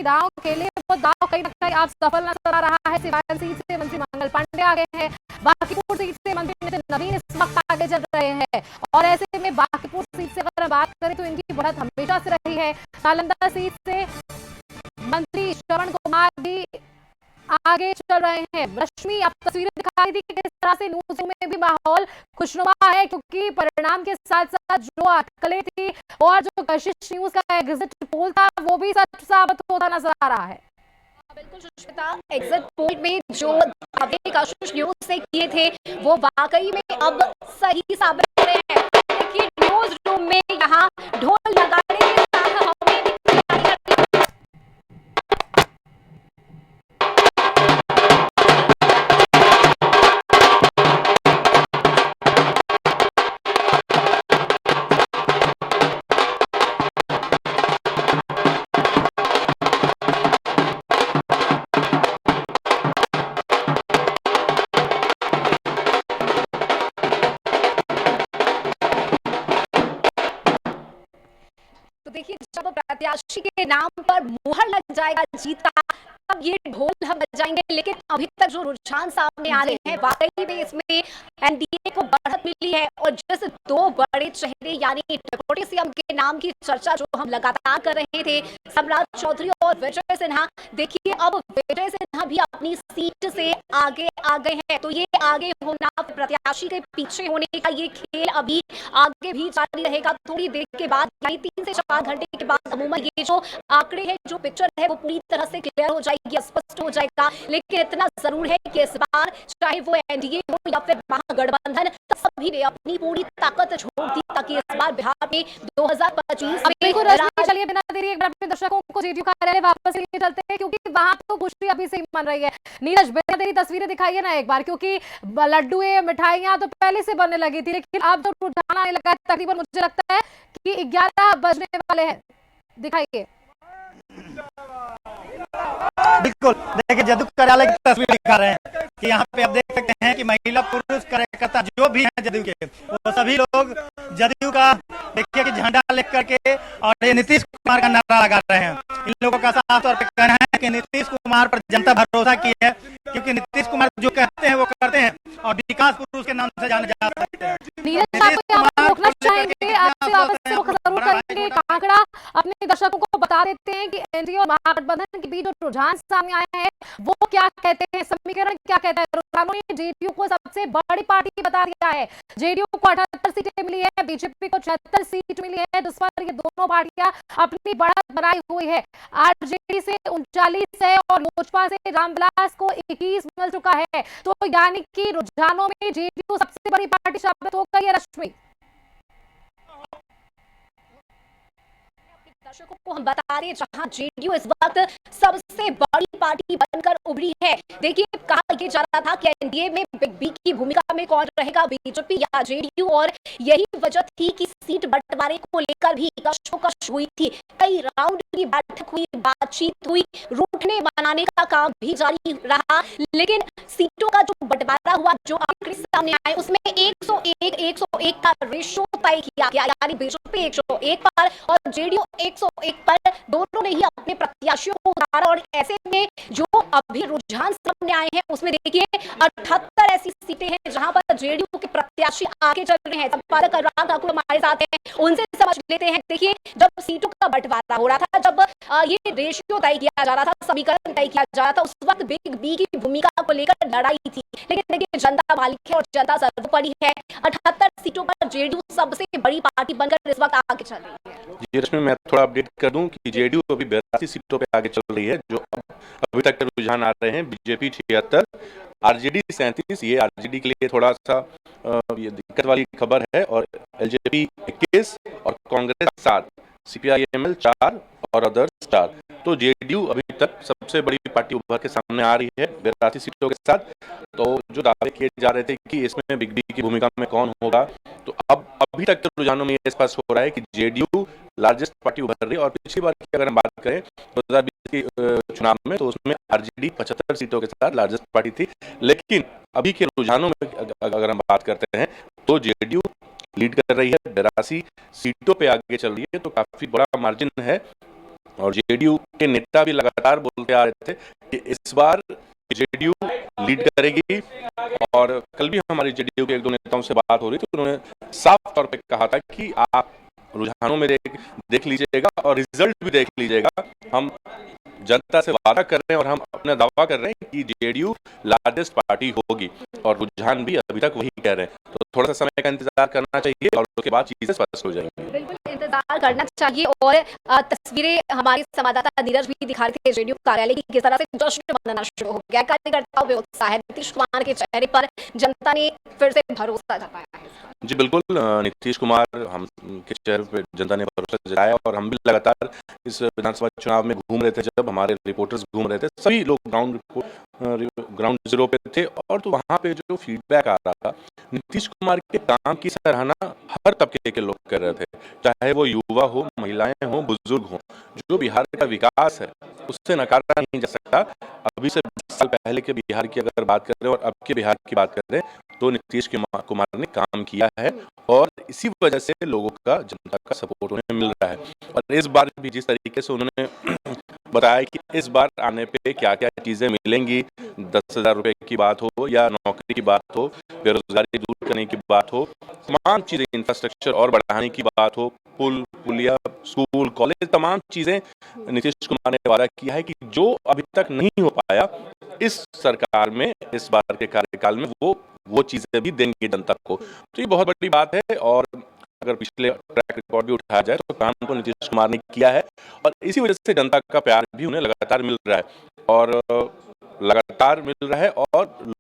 दांव खेले वो दांव कहीं ना कहीं आप सफल नजर आ रहा है। सिवान सीट से मंत्री मंगल पांडे आगे हैं, बांकीपुर सीट से मंत्री नितिन नवीन इस वक्त आगे चल रहे हैं और ऐसे में बांकीपुर सीट से अगर बात करें तो इनकी बढ़त हमेशा से रही है। नालंदा सीट से मंत्री श्रवण कुमार भी आगे चल रहे हैं। रश्मि, आप तस्वीरें दिखा रही थी कि किस तरह से न्यूज में भी माहौल खुशनुमा है, क्योंकि परिणाम के साथ साथ जो अटकलें थी और जो कशिश न्यूज का एग्जिट पोल था वो भी सच साबित होता नजर आ रहा है। बिल्कुल सुष्मिता, एग्जिट पोल में जो दावे कशिश न्यूज से किए थे वो वाकई में अब सही साबित हो रहे हैं। देखिए न्यूज रूम में यहाँ ढोल नगाड़े के साथ हमें देखिए जब प्रत्याशी के नाम पर मुहर लग जाएगा जीत का तब ये ढोल हम बजाएंगे, लेकिन अभी तक जो रुझान सामने आ रहे हैं वाकई में इसमें एनडीए को बढ़त मिली है। और जिस दो बड़े चेहरे यानी डिप्टी सीएम के नाम की चर्चा जो हम लगातार कर रहे थे, सम्राट चौधरी और विजय सिन्हा, देखिए अब विजय सिन्हा भी अपनी सीट से आगे आ गए हैं। तो ये आगे होना, प्रत्याशी के पीछे होने का ये खेल अभी आगे भी जारी रहेगा। थोड़ी देर के बाद यानी 3 से 4 घंटे के बाद अमूमन ये जो आंकड़े हैं, जो पिक्चर है वो पूरी तरह से क्लियर हो जाएगी, स्पष्ट हो जाएगा। लेकिन इतना जरूर है कि इस बार चाहे वो एनडीए हो या फिर महागठबंधन, सभी ने अपनी पूरी ताकत झोंक दी ताकि इस बार बिहार में 2025 चलिए बिना देरी एक बार अपने दर्शकों को जेडीयू कार्यालय वापस लिए चलते हैं, क्योंकि वहां तो खुशी अभी से ही मन रही है। नीरज, बिना देरी तस्वीरें दिखाइए ना एक बार, क्योंकि लड्डू मिठाइयां तो पहले से बनने लगी थी, लेकिन अब तो रुझान आने लगा है। तकरीबन मुझे लगता है कि 11 बजने वाले हैं। दिखाइए। बिल्कुल, देखिए जदयू कार्यालय की तस्वीर दिखा रहे हैं कि यहाँ पे आप देख सकते हैं कि महिला पुरुष कार्यकर्ता जो भी हैं जदयू के, वो सभी लोग जदयू का देखिए कि झंडा लेकर के और ये नीतीश कुमार का नारा लगा रहे हैं। इन लोगों का साफ तौर पे कहना है कि नीतीश कुमार पर जनता भरोसा की है, क्योंकि नीतीश कुमार जो कहते हैं वो करते हैं और विकास पुरुष के नाम से जाने जा सकते हैं। कांकड़ा अपने दर्शकों को बता देते हैं कि एनडीए और महागठबंधन के बीच जो रुझान सामने आए हैं वो क्या कहते हैं, समीकरण क्या कहता है। रुझानों ने जेडीयू को सबसे बड़ी पार्टी बता दिया है। जेडीयू को 78 सीटें मिली है, बीजेपी को 76 सीट मिली है, जिस पर ये दोनों पार्टियां अपनी बढ़त बनाई हुई है। आरजेडी से 39 है और लोजपा से रामविलास को 21 मिल चुका है। तो यानी कि रुझानों में जेडीयू सबसे बड़ी पार्टी साबित हो गई है। रश्मि, दर्शकों को हम बता रहे हैं जहां जेडीयू इस वक्त सबसे बड़ी पार्टी बनकर उभरी है। देखिए कहा यह जा रहा था कि एनडीए में बिग बी की भूमिका में कौन रहेगा, बीजेपी या जेडीयू, और यही वजह थी कि सीट बंटवारे को लेकर भी कशोकश हुई थी। कई राउंड की बैठक हुई, बातचीत हुई, रूठने बनाने का काम भी जारी रहा, लेकिन सीटों का जो बंटवारा हुआ, जो आंकड़े सामने आए, उसमें 101 का रेशो तय किया गया, यानी बीजेपी 101 पर और जेडीयू 101 पर। दोनों ने ही अपने प्रत्याशियों को उतारा और ऐसे में जो अभी रुझान सामने आए हैं उसमें देखिए 78 ऐसी सीटें हैं जहां पर जेडीयू के प्रत्याशी आगे चल रहे हैं। संपादक अनुराग ठाकुर हमारे साथ हैं, उनसे समझ लेते हैं। देखिए जब सीटों का बंटवारा हो रहा था, जब ये रेशियो तय किया जा रहा था, समीकरण तय किया जा रहा था, उस वक्त बिग बी की भूमिका को लेकर लड़ाई थी। लेकिन देखिए जनता मालिक है और जनता सर्वोपरि है। 78 सीटों पर जेडीयू सबसे बड़ी पार्टी बनकर इस वक्त आगे चल रही है। जी रश्मि, मैं थोड़ा अपडेट कर दूं कि जेडीयू अभी 82 सीटों पे आगे चल रही है, जो अभी तक के रुझान आ रहे हैं। बीजेपी 76, आरजेडी 37, ये आरजेडी के लिए थोड़ा सा ये दिक्कत वाली खबर है, और एलजेपी 21 और कांग्रेस 7, सीपीआईएमएल 4 और अदर्स 4। तो जेडीयू अभी तक सबसे बड़ी पार्टी उभर के सामने आ रही है 82 सीटों के साथ। तो जो दावे किए जा रहे थे कि इसमें बिग बी की भूमिका में कौन होगा, तो अब अभी तक के रुझानों में ये स्पष्ट हो रहा है कि जेडीयू लार्जेस्ट पार्टी उभर रही है। और पिछली बार की अगर हम बात करें 2020 के चुनाव में, तो उसमें आरजेडी 75 सीटों के साथ लार्जेस्ट पार्टी थी। लेकिन अभी के रुझानों में अगर हम बात करते हैं तो जेडीयू लीड कर रही है, 82 सीटों पे आगे चल रही है, तो काफी बड़ा मार्जिन है और जेडीयू के नेता भी लगातार बोलते आ रहे थे कि इस बार जेडीयू लीड करेगी। और कल भी हमारी जेडीयू के एक दो नेताओं से बात हो रही थी, उन्होंने साफ तौर पे कहा था कि आप रुझानों में देख लीजिएगा और रिजल्ट भी देख लीजिएगा। हम जनता से वादा कर रहे हैं और हम अपना दावा कर रहे हैं कि जेडीयू लार्जेस्ट पार्टी होगी, और रुझान भी अभी तक वही कह रहे हैं। तो थोड़ा सा समय का इंतजार करना चाहिए और उसके बाद चीजें स्पष्ट हो जाएंगी। बिल्कुल इंतजार करना चाहिए। और तस्वीरें हमारे संवाददाता नीरज भी दिखा रहे थे जेडीयू कार्यालय की, किस तरह से जश्न मनाना शुरू हो गया। कार्यकर्ताओं में उत्साह है, नीतीश कुमार के चेहरे पर जनता ने फिर से भरोसा जताया है। जी बिल्कुल, नीतीश कुमार हम के चेहरे पे जनता ने भरोसा जताया, और हम भी लगातार इस विधानसभा चुनाव में घूम रहे थे। जब हमारे रिपोर्टर्स घूम रहे थे, सभी लोग ग्राउंड जीरो पे थे, और तो वहाँ पे जो फीडबैक आ रहा था, नीतीश कुमार के काम की सराहना हर तबके के लोग कर रहे थे, चाहे वो युवा हो, महिलाएं हो, बुजुर्ग हो। जो बिहार का विकास है उससे नकारा नहीं जा सकता। अभी से 20 साल पहले के बिहार की अगर बात करें और अब के बिहार की बात करें, तो नीतीश कुमार ने काम किया है, और इसी वजह से लोगों का, जनता का सपोर्ट उन्हें मिल रहा है। और इस बार भी जिस तरीके से उन्होंने बताया कि इस बार आने पे क्या क्या चीजें मिलेंगी, 10,000 रुपए की बात हो या नौकरी की बात हो, बेरोजगारी दूर करने की बात हो, तमाम चीजें, इंफ्रास्ट्रक्चर और बढ़ाने की बात हो, पुल पुलिया, स्कूल कॉलेज, तमाम चीजें नीतीश कुमार ने वादा किया है कि जो अभी तक नहीं हो पाया इस सरकार में, इस बार के कार्यकाल में, वो चीजें भी देंगे जनता को। तो ये बहुत बड़ी बात है, और अगर पिछले ट्रैक रिकॉर्ड भी उठाया जाए तो काम तो नीतीश कुमार ने किया है, और इसी वजह से जनता का प्यार भी उन्हें लगातार मिल रहा है, और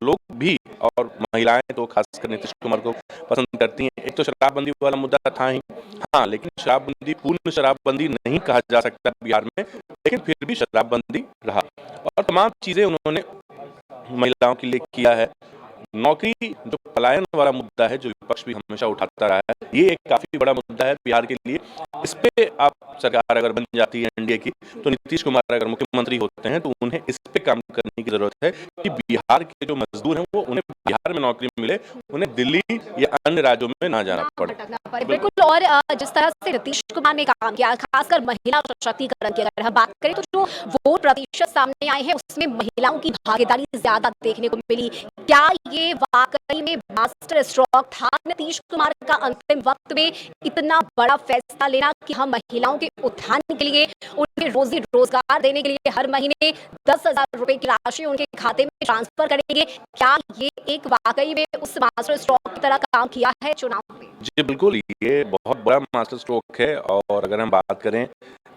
लोग भी, और महिलाएं तो खासकर नीतीश कुमार को पसंद करती हैं। एक तो शराबबंदी वाला मुद्दा था ही, हाँ, लेकिन शराबबंदी पूर्ण शराबबंदी नहीं कहा जा सकता बिहार में, लेकिन फिर भी शराबबंदी रहा, और तमाम चीजें उन्होंने महिलाओं के लिए किया है। नौकरी, जो पलायन वाला मुद्दा है, जो विपक्ष भी हमेशा उठाता रहा है, ये एक काफी बड़ा मुद्दा है बिहार के लिए। इस पे आप सरकार अगर बन जाती है एनडीए की, तो नीतीश कुमार अगर मुख्यमंत्री होते हैं, तो उन्हें इस पे काम करने की जरूरत है कि बिहार के जो मजदूर हैं वो, उन्हें बिहार में नौकरी मिले, उन्हें दिल्ली या अन्य राज्यों में ना जाना पड़े। बिल्कुल। और जिस तरह से नीतीश कुमार ने काम किया, खासकर महिला सशक्तिकरण की अगर हम बात करें, तो जो वोट प्रतिशत सामने आए हैं उसमें महिलाओं की भागीदारी ज्यादा देखने को मिली। क्या ये वाकई में मास्टर स्ट्रोक था नीतीश कुमार का अंतिम वक्त में इतना बड़ा फैसला लेना कि हम महिलाओं के उत्थान के लिए, उन्हें रोजी रोजगार देने के लिए हर महीने 10,000 रुपए की राशि उनके खाते में ट्रांसफर करेंगे? क्या ये एक वाकई में उस मास्टर स्ट्रोक की तरह काम किया है चुनाव में? जी बिल्कुल, ये बहुत बड़ा मास्टर स्ट्रोक है। और अगर हम बात करें,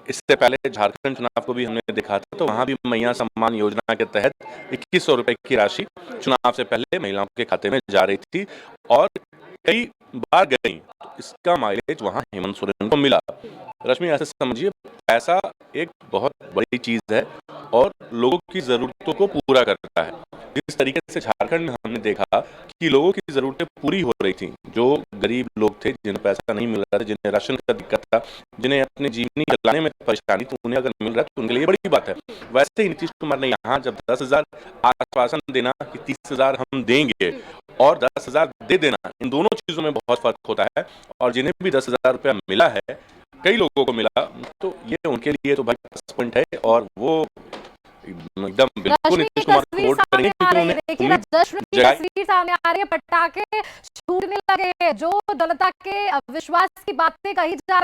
इससे पहले झारखंड चुनाव को भी हमने देखा था, तो वहां भी मैया सम्मान योजना के तहत 2100 रुपए की राशि चुनाव से पहले महिलाओं के खाते में जा रही थी, और कई बार गई। इसका माइलेज वहां हेमंत सोरेन को मिला। रश्मि, ऐसे समझिए, पैसा एक बहुत बड़ी चीज है और लोगों की जरूरतों को पूरा करता है। जिस तरीके से झारखंड में हमने देखा कि लोगों की जरूरतें पूरी हो रही थी, जो गरीब लोग थे, जिन्हें पैसा नहीं मिल रहा था, जिन्हें राशन का दिक्कत था, जिन्हें अपनी जीवनी चलाने में परेशानी, तो उन्हें अगर मिल रहा है तो उनके लिए बड़ी बात है। वैसे ही नीतीश कुमार ने यहाँ जब 10,000 आश्वासन देना कि 30,000 हम देंगे और 10,000 दे देना, इन दोनों चीजों में बहुत फर्क होता है। और जिन्हें भी 10,000 रुपया मिला है, कई लोगों को मिला, तो ये उनके लिए तो भाई प्लस पॉइंट है, और वो एकदम बिल्कुल नीतीश कुमार को वोट करेंगे, क्योंकि उन्हें देखिए ना, जश्न की तस्वीर सामने आ रही है, पटाखे छूटने लगे हैं, जो जनता के विश्वास की बातें कही जा